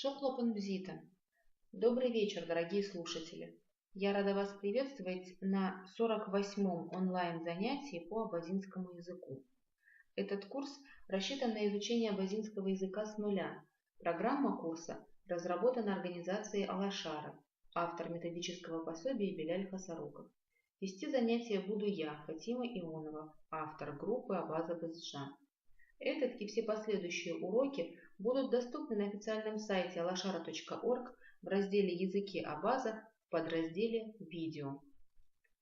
Шоклопен Бзита. Добрый вечер, дорогие слушатели. Я рада вас приветствовать на 48-м онлайн-занятии по абазинскому языку. Этот курс рассчитан на изучение абазинского языка с нуля. Программа курса разработана организацией Алашара, автор методического пособия Беляль Хасаруков. Вести занятия буду я, Фатима Ионова, автор группы Абаза БСЖ. Этот и все последующие уроки будут доступны на официальном сайте alashara.org в разделе «Языки Абаза» в подразделе «Видео»,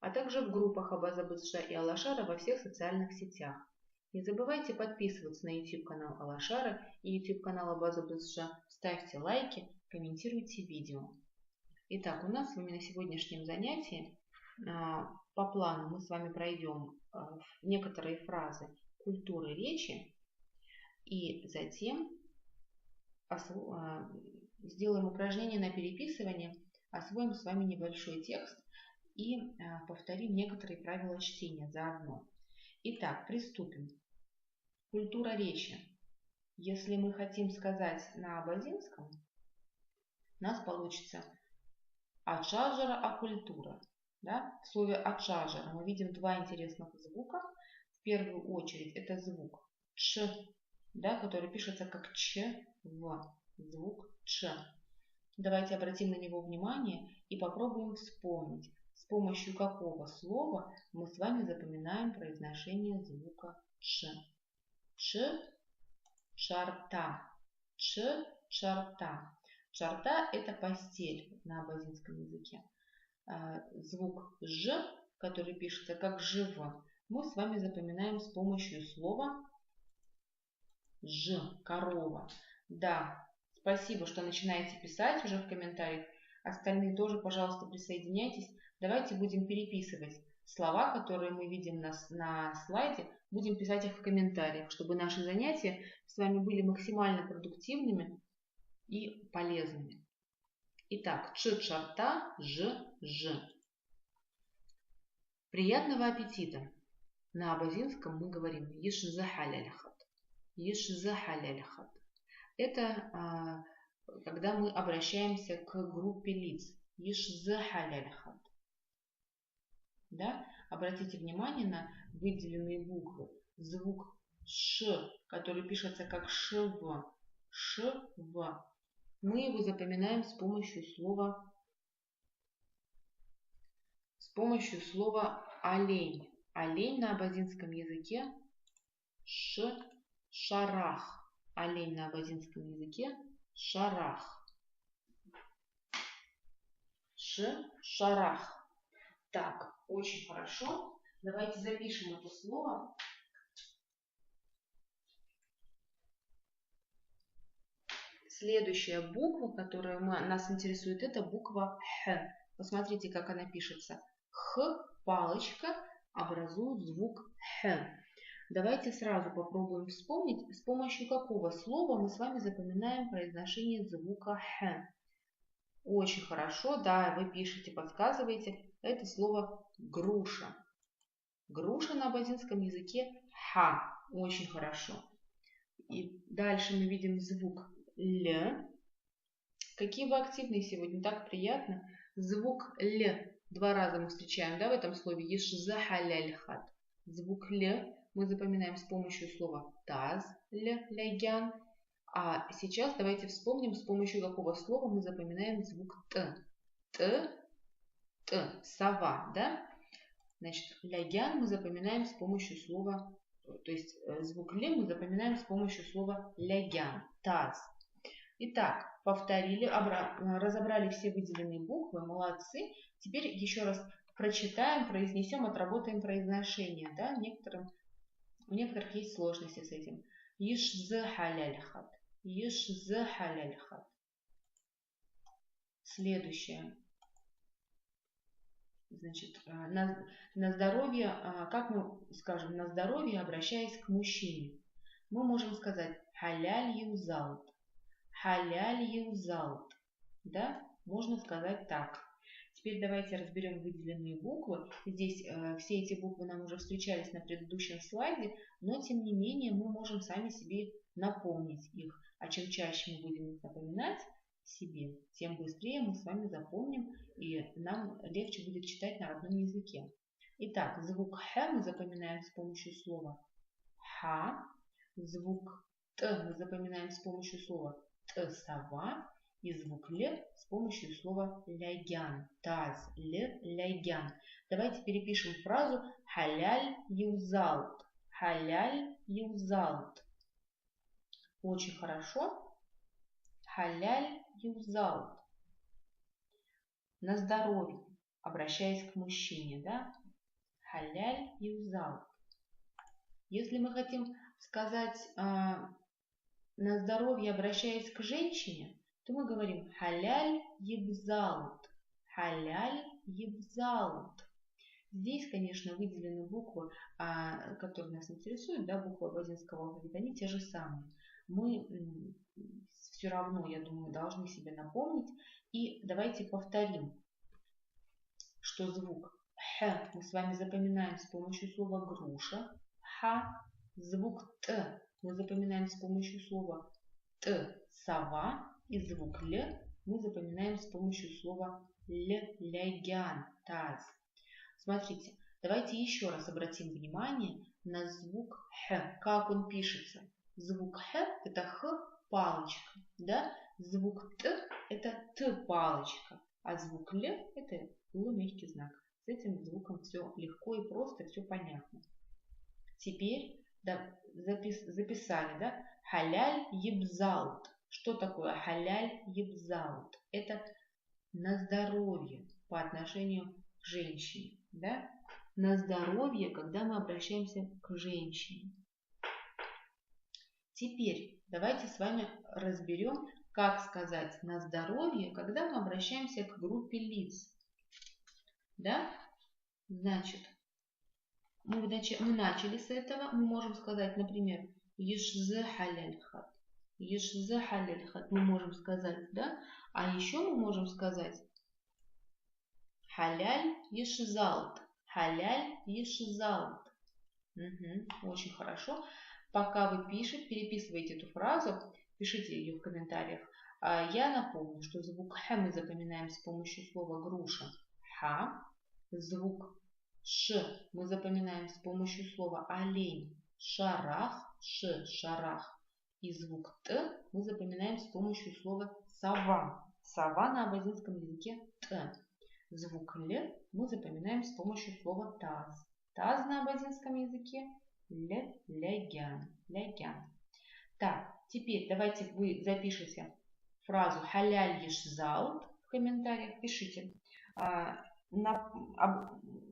а также в группах Абаза БСЖ и Алашара во всех социальных сетях. Не забывайте подписываться на YouTube-канал Алашара и YouTube-канал Абаза БСЖ, ставьте лайки, комментируйте видео. Итак, у нас с вами на сегодняшнем занятии по плану мы с вами пройдем некоторые фразы культуры речи, и затем сделаем упражнение на переписывание, освоим с вами небольшой текст и повторим некоторые правила чтения заодно. Итак, приступим. Культура речи. Если мы хотим сказать на абазинском, у нас получится ачажара акультура. Да? В слове ачажара мы видим два интересных звука. В первую очередь это звук ч, да, который пишется как ч, в, звук ч. Давайте обратим на него внимание и попробуем вспомнить, с помощью какого слова мы с вами запоминаем произношение звука ч. Ч – чарта. Ч – чарта. Чарта – это постель на абазинском языке. Звук ж, который пишется как жив, мы с вами запоминаем с помощью слова ж, корова. Да, спасибо, что начинаете писать уже в комментариях. Остальные тоже, пожалуйста, присоединяйтесь. Давайте будем переписывать слова, которые мы видим на слайде. Будем писать их в комментариях, чтобы наши занятия с вами были максимально продуктивными и полезными. Итак, ч-чарта, ж. Приятного аппетита. На абазинском мы говорим еш-захаляльхат. Еш-захаляльхат. Это когда мы обращаемся к группе лиц. Еш-захаляльхат. Да? Обратите внимание на выделенные буквы. Звук ш, который пишется как шв. Шв. Мы его запоминаем с помощью слова олень. Олень на абазинском языке шарах. Олень на абазинском языке шарах. Шарах. Так, очень хорошо. Давайте запишем это слово. Следующая буква, которая нас интересует, это буква Х. Посмотрите, как она пишется. Х, палочка, образует звук Х. Давайте сразу попробуем вспомнить, с помощью какого слова мы с вами запоминаем произношение звука Х. Очень хорошо, да, вы пишете, подсказываете. Это слово груша. Груша на абазинском языке ха. Очень хорошо. И дальше мы видим звук Л. Какие вы активные сегодня, так приятно. Звук Л два раза мы встречаем, да, в этом слове еш-захаляльхат. Звук Л мы запоминаем с помощью слова таз, лягян. А сейчас давайте вспомним, с помощью какого слова мы запоминаем звук т. Т, сова, да? Значит, лягян мы запоминаем с помощью слова, то есть звук Л мы запоминаем с помощью слова лягян, таз. Итак, повторили, разобрали все выделенные буквы, молодцы. Теперь еще раз прочитаем, произнесем, отработаем произношение. Да? У некоторых есть сложности с этим. Еш-захаляльхат. Еш-захаляльхат. Следующее. Значит, на здоровье, как мы скажем, на здоровье, обращаясь к мужчине, мы можем сказать халяль юзалт. Халяль юзалт. Да? Можно сказать так. Теперь давайте разберем выделенные буквы. Здесь все эти буквы нам уже встречались на предыдущем слайде, но тем не менее мы можем сами себе напомнить их. А чем чаще мы будем их напоминать, себе. Тем быстрее мы с вами запомним, и нам легче будет читать на родном языке. Итак, звук Х мы запоминаем с помощью слова Ха. Звук Т мы запоминаем с помощью слова сова. И звук Л с помощью слова лягян. Таз, Л, лягян. Давайте перепишем фразу халяль юзалт. Халяль юзалт. Очень хорошо. Халяль юзалт. На здоровье. Обращаясь к мужчине, да? Халяль юзалт. Если мы хотим сказать на здоровье, обращаясь к женщине, то мы говорим халяль ебзалт. Халяль ебзалт. Здесь, конечно, выделены буквы, которые нас интересуют, да, буквы абазинского алфавита, они те же самые. Мы все равно, я думаю, должны себе напомнить. И давайте повторим, что звук Х мы с вами запоминаем с помощью слова груша. Ха. Звук Т мы запоминаем с помощью слова Т, сова. И звук Л мы запоминаем с помощью слова Л, лягян, таз. Смотрите, давайте еще раз обратим внимание на звук Х, как он пишется. Звук Х это Х палочка, да? Звук Т это Т палочка, а звук Л это Л мягкий знак. С этим звуком все легко и просто, все понятно. Теперь записали, да? Халяль ебзалт. Что такое халяль ебзалт? Это на здоровье по отношению к женщине, да? На здоровье, когда мы обращаемся к женщине. Теперь давайте с вами разберем, как сказать на здоровье, когда мы обращаемся к группе лиц. Да? Значит, мы начали с этого. Мы можем сказать, например, ешзы халяль хат. Ешзы халяль хат. Мы можем сказать, да? А еще мы можем сказать халяль ешзалт. Халяль ешзалт. Очень хорошо. Пока вы переписываете эту фразу, пишите ее в комментариях. Я напомню, что звук Х мы запоминаем с помощью слова груша. Ха. Звук Ш мы запоминаем с помощью слова олень. Шарах. Ш. Шарах. И звук Т мы запоминаем с помощью слова сова. Сова на абазинском языке Т. Звук Л мы запоминаем с помощью слова таз. Таз на абазинском языке Л, лягян. Лягян. Так, теперь давайте вы запишите фразу халяль ешзалт в комментариях. Пишите.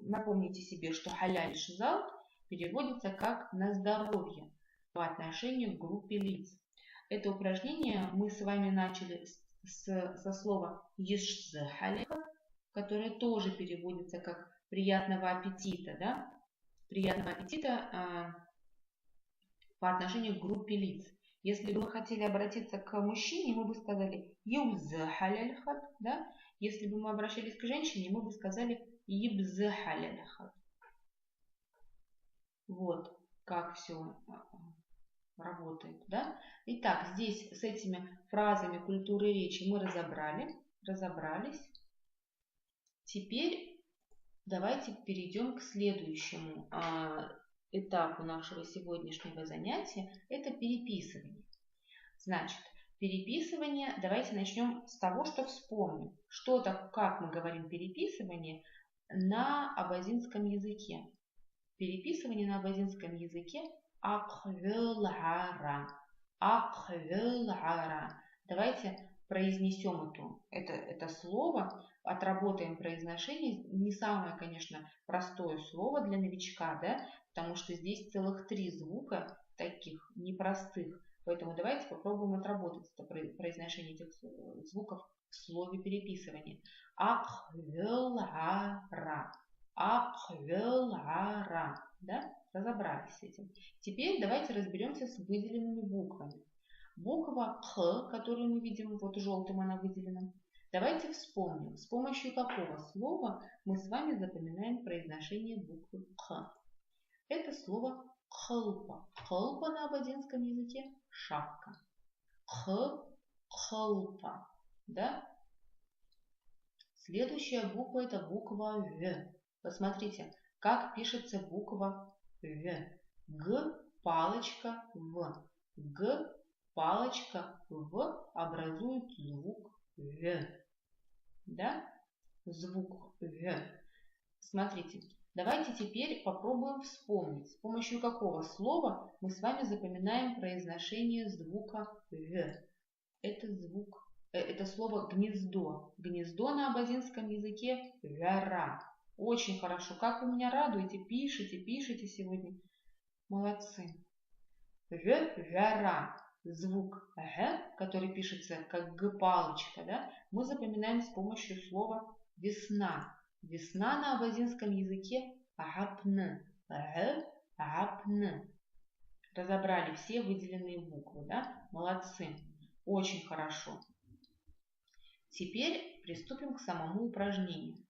Напомните себе, что халяль ешзалт переводится как на здоровье по отношению к группе лиц. Это упражнение мы с вами начали со слова ешзы халяль, которое тоже переводится как приятного аппетита, да? Приятного аппетита по отношению к группе лиц. Если бы мы хотели обратиться к мужчине, мы бы сказали юбзы халяль хат, да? Если бы мы обращались к женщине, мы бы сказали ибзы халяль хат. Вот как все работает, да? Итак, здесь с этими фразами культуры речи мы разобрались. Теперь давайте перейдем к следующему этапу нашего сегодняшнего занятия. Это переписывание. Значит, переписывание, давайте начнем с того, что вспомним. Как мы говорим переписывание на абазинском языке. Переписывание на абазинском языке аквилара. Аквилара. Давайте произнесем это слово, отработаем произношение. Не самое, конечно, простое слово для новичка, да, потому что здесь целых 3 звука таких непростых. Поэтому давайте попробуем отработать это произношение этих звуков в слове переписывания. Аквилара. Аквилара. Да? Разобрались с этим. Теперь давайте разберемся с выделенными буквами. Буква Х, которую мы видим, вот желтым она выделена. Давайте вспомним, с помощью какого слова мы с вами запоминаем произношение буквы Х. Это слово хылпа. Хылпа на абазинском языке шапка. Хылпа. Да? Следующая буква это буква В. Посмотрите, как пишется буква В. Г, палочка, В. Г, палочка, В образует звук В. Да? Звук В. Смотрите, давайте теперь попробуем вспомнить, с помощью какого слова мы с вами запоминаем произношение звука В. Это слово гнездо. Гнездо на абазинском языке вяра. Очень хорошо. Как вы меня радуете, пишите сегодня. Молодцы. Вяра. Звук г, который пишется как г-палочка, да, мы запоминаем с помощью слова весна. Весна на абазинском языке гапн. Гапн. Разобрали все выделенные буквы, да? Молодцы. Очень хорошо. Теперь приступим к самому упражнению.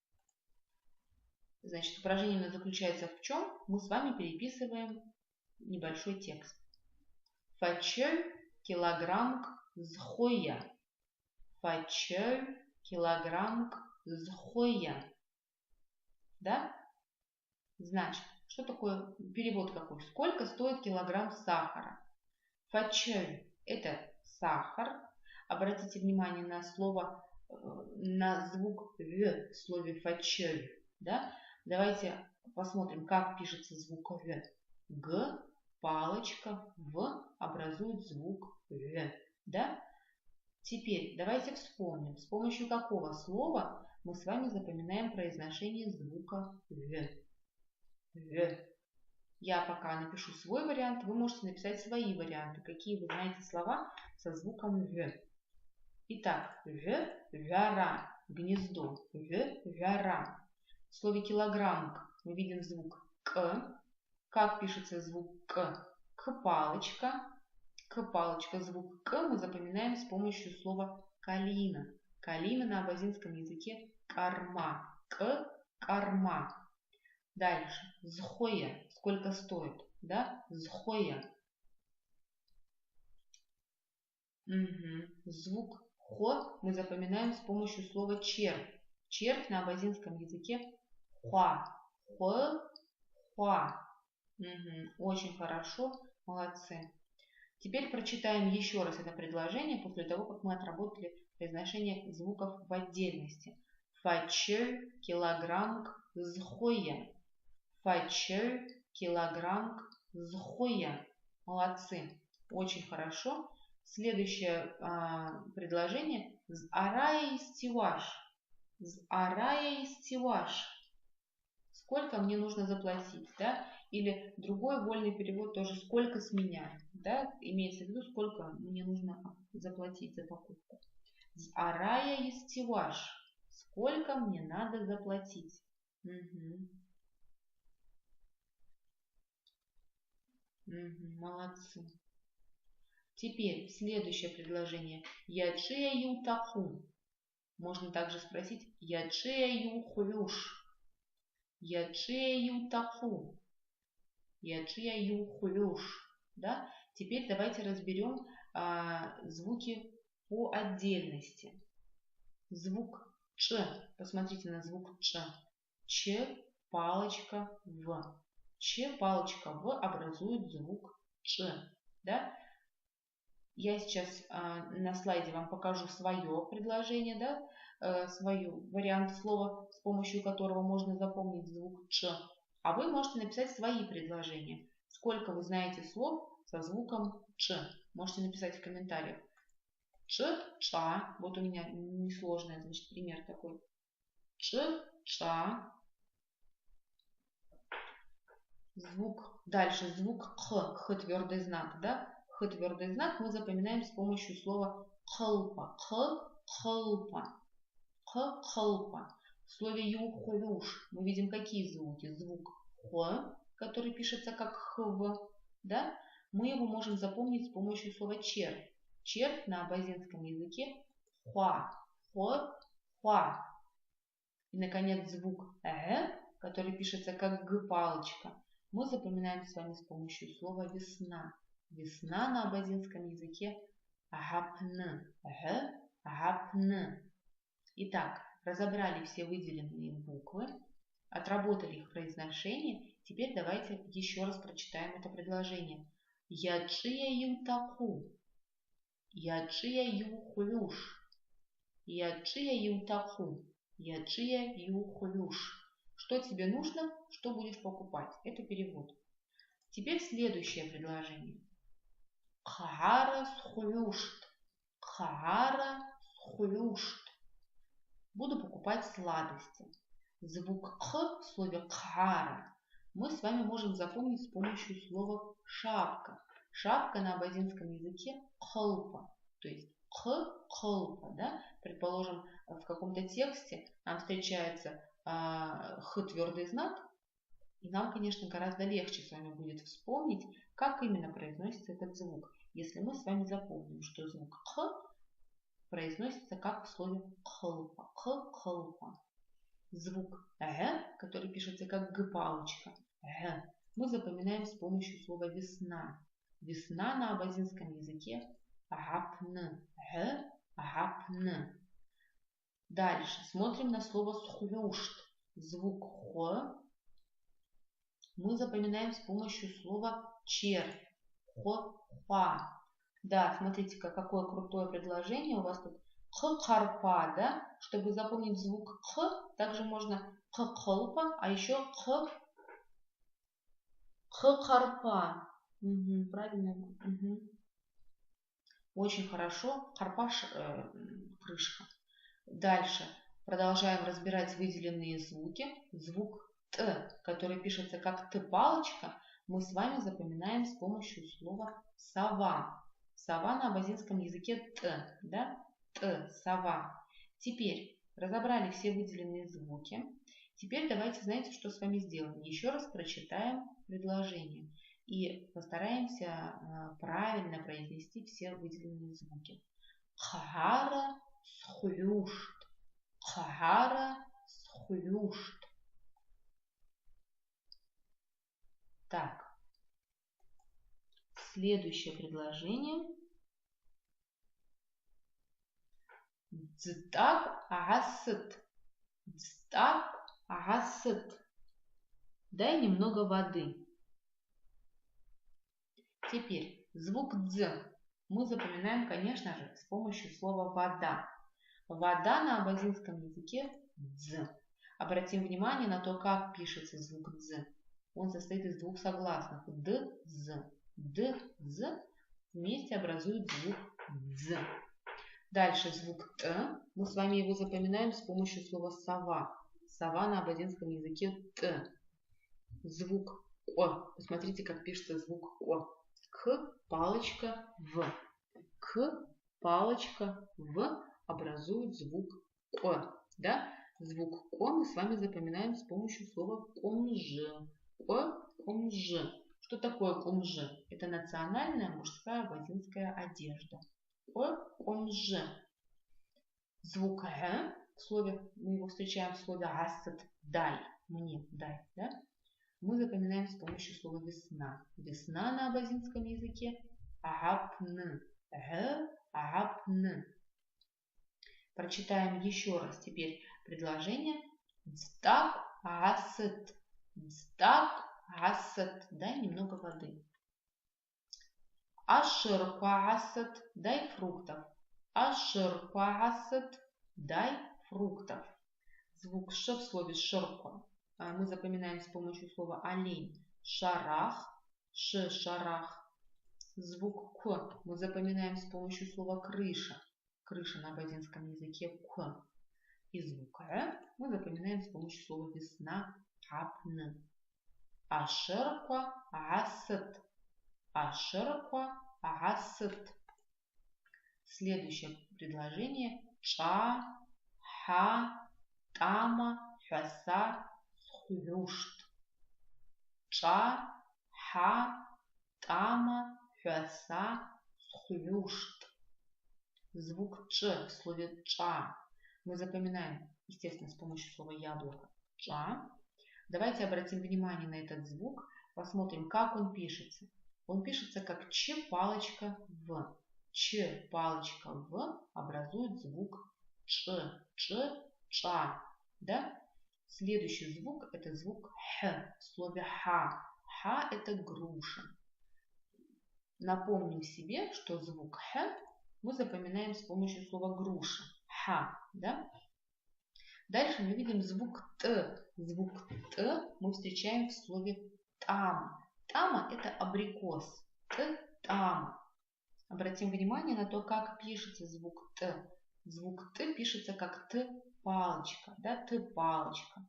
Значит, упражнение заключается в чем? Мы с вами переписываем небольшой текст. Фачель килограмм зхоя. Фачель килограмм зхоя. Да? Значит, что такое перевод какой? Сколько стоит килограмм сахара? Фачель – это сахар. Обратите внимание на слово, на звук В в слове фачель. Да? Давайте посмотрим, как пишется звук В. Г, палочка, В образует звук В. Да? Теперь давайте вспомним, с помощью какого слова мы с вами запоминаем произношение звука В. В. Я пока напишу свой вариант, вы можете написать свои варианты, какие вы знаете слова со звуком В. Итак, В, вяра, гнездо, В, вяра. В слове килограмм мы видим звук К. Как пишется звук К? К-палочка. К-палочка, звук К мы запоминаем с помощью слова калина. Калина на абазинском языке карма. К, карма. Дальше. Зхоя. Сколько стоит? Да? Зхоя. Звук хо мы запоминаем с помощью слова червь. Червь на абазинском языке хуа. Хо, хуа. Очень хорошо. Молодцы. Теперь прочитаем еще раз это предложение после того, как мы отработали произношение звуков в отдельности. Фачель килограмм зхоя. Фачель килограмм зхоя. Молодцы. Очень хорошо. Следующее предложение. З'арая истиваш. З'арая истиваш. Сколько мне нужно заплатить, да? Или другой вольный перевод тоже сколько с меня, да? Имеется в виду, сколько мне нужно заплатить за покупку. З'арая истиваш. Сколько мне надо заплатить. Молодцы. Теперь следующее предложение. Яджия ютаху. Можно также спросить яджия юхуюш. Яджия ютаху. Яджия юхуюш. Да? Теперь давайте разберем звуки по отдельности. Звук Ч. Посмотрите на звук Ч. Ч, палочка, В. Ч, палочка, В образует звук Ч. Да? Я сейчас на слайде вам покажу свое предложение, да, свой вариант слова, с помощью которого можно запомнить звук Ч. А вы можете написать свои предложения. Сколько вы знаете слов со звуком Ч? Можете написать в комментариях. Ч, ча. Вот у меня несложный, значит, пример такой. Ч, ча. Звук. Дальше звук Х. Х твердый знак, да? Х твердый знак мы запоминаем с помощью слова хлпа. Х, хлпа. Х, хлпа. В слове юхуюш мы видим какие звуки? Звук Х, который пишется как хв, да? Мы его можем запомнить с помощью слова червь. Червь на абазинском языке хуа. Хо, хуа. И, наконец, звук который пишется как г-палочка, мы запоминаем с вами с помощью слова весна. Весна на абазинском языке гапн. хапн. Итак, разобрали все выделенные буквы, отработали их произношение. Теперь давайте еще раз прочитаем это предложение. Ячия ютаку. Ячия юхлюш. Ячия ютаку. Ячия юхлюш. Что тебе нужно, что будешь покупать? Это перевод. Теперь следующее предложение. Кхара схлюшт. Кхара схлюшт. Буду покупать сладости. Звук «х» в слове «кхара» мы с вами можем запомнить с помощью слова «шапка». Шапка на абазинском языке «кхалпа», то есть «кхалпа». Да? Предположим, в каком-то тексте нам встречается «х» твердый знак, и нам, конечно, гораздо легче с вами будет вспомнить, как именно произносится этот звук, если мы с вами запомним, что звук «х» произносится как в слове «кхалпа». «Кхалпа». Звук «г», который пишется как «г-палочка», «г», мы запоминаем с помощью слова «весна». Весна на абазинском языке «гапн», «г», «гапн». Дальше смотрим на слово «схлюшт». Звук «х» мы запоминаем с помощью слова «червь», «х-ха». Да, смотрите-ка, какое крутое предложение у вас тут. Х-харпа, да? Чтобы запомнить звук Х, также можно х-холпа, а еще х-харпа. Угу, правильно. Угу. Очень хорошо. Харпа крышка. Дальше продолжаем разбирать выделенные звуки. Звук Т, который пишется как Т-палочка, мы с вами запоминаем с помощью слова сова. Сова на абазинском языке Т, да? Т, сова. Теперь разобрали все выделенные звуки. Теперь давайте, знаете, что с вами сделаем? Еще раз прочитаем предложение и постараемся правильно произнести все выделенные звуки. Хара схлюшт. Хара схлюшт. Так. Следующее предложение. Дзтак агасыт. Дзтак агасыт. Дай немного воды. Теперь звук «дз» мы запоминаем, конечно же, с помощью слова «вода». Вода на абазинском языке «дз». Обратим внимание на то, как пишется звук «дз». Он состоит из двух согласных «д-з». «Д-з» вместе образуют звук «дз». Дальше звук «т». Мы с вами его запоминаем с помощью слова «сова». Сова на абазинском языке «т». Звук «о». Посмотрите, как пишется звук «о». К, палочка, в. К, палочка, в образует звук «о». Да? Звук «о» мы с вами запоминаем с помощью слова «комжи». «О», «комжи». Что такое комжи? Это национальная мужская абазинская одежда. «О», «комжи». Звук «г» в слове, мы его встречаем в слове «асад», «дай», «мне», «дай». Да? Мы запоминаем с помощью слова «весна». Весна на абазинском языке агапн. Агапн. Прочитаем еще раз теперь предложение. Дзтак асет. Дзтак асет. Дай немного воды. Аширква асет. Дай фруктов. Аширква асет. Дай фруктов. Звук «ш» в слове «ширква» мы запоминаем с помощью слова «олень». Шарах, шарах. Звук «к» мы запоминаем с помощью слова «крыша». Крыша на абазинском языке «к». И звук «э» мы запоминаем с помощью слова «весна», «апн». Ашерква асет. Ашерква асет. Следующее предложение. Ча, ха, тама, хаса, схлюшт. Ча, ха, тама, хаса, схлюшт. Звук «ч» в слове «ча» мы запоминаем, естественно, с помощью слова «яблоко». «Ча». Давайте обратим внимание на этот звук, посмотрим, как он пишется. Он пишется как «ч» палочка «в». Ч, палочка В образует звук Ч, Ча. Да? Следующий звук – это звук Х в слове Ха. Ха – это груша. Напомним себе, что звук Х мы запоминаем с помощью слова груша. Ха. Да? Дальше мы видим звук Т. Звук Т мы встречаем в слове тама. Тама – это абрикос. Тама. Обратим внимание на то, как пишется звук Т. Звук Т пишется как Т-палочка. Да? Т-палочка.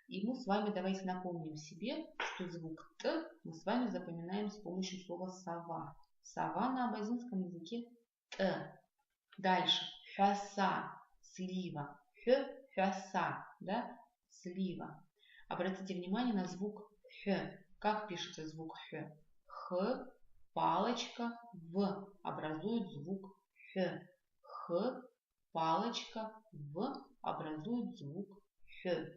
И мы с вами давайте напомним себе, что звук Т мы с вами запоминаем с помощью слова сова. Сова на абазинском языке Т. Дальше. Хаса. Слива. Хаса. Да? Слива. Обратите внимание на звук Х. Как пишется звук Х? Х. Палочка В образует звук Х. Х. Палочка В образует звук Х.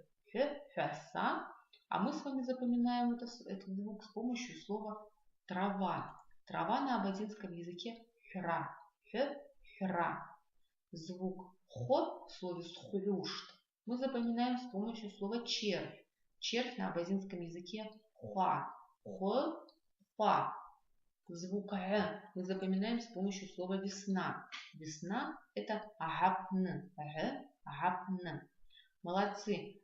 Хаса. А мы с вами запоминаем этот звук с помощью слова трава. Трава на абазинском языке хра. Хра. Звук Х в слове схлюшт мы запоминаем с помощью слова червь. Червь на абазинском языке хуа. Хуа. Звук Г мы запоминаем с помощью слова весна. Весна – это агапн. Агапн. Молодцы.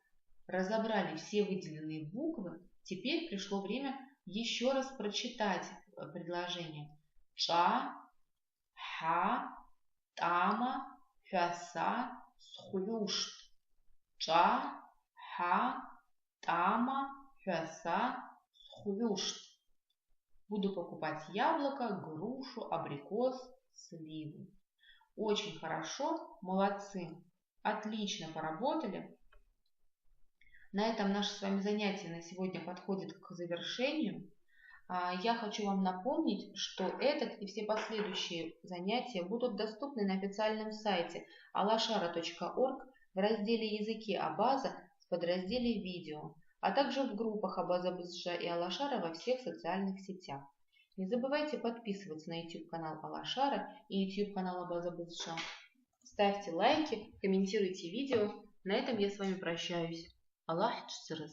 Разобрали все выделенные буквы. Теперь пришло время еще раз прочитать предложение. Ча, ха, тама, хаса, схлюшт. Ча, ха, тама, хаса, схлюшт. Буду покупать яблоко, грушу, абрикос, сливу. Очень хорошо, молодцы. Отлично поработали. На этом наше с вами занятие на сегодня подходит к завершению. Я хочу вам напомнить, что этот и все последующие занятия будут доступны на официальном сайте alashara.org в разделе «Языки Абаза» в подразделе «Видео», а также в группах Абаза Бызжа и Алашара во всех социальных сетях. Не забывайте подписываться на YouTube-канал Алашара и YouTube-канал Абаза Бызжа. Ставьте лайки, комментируйте видео. На этом я с вами прощаюсь. Аллах чсырыз.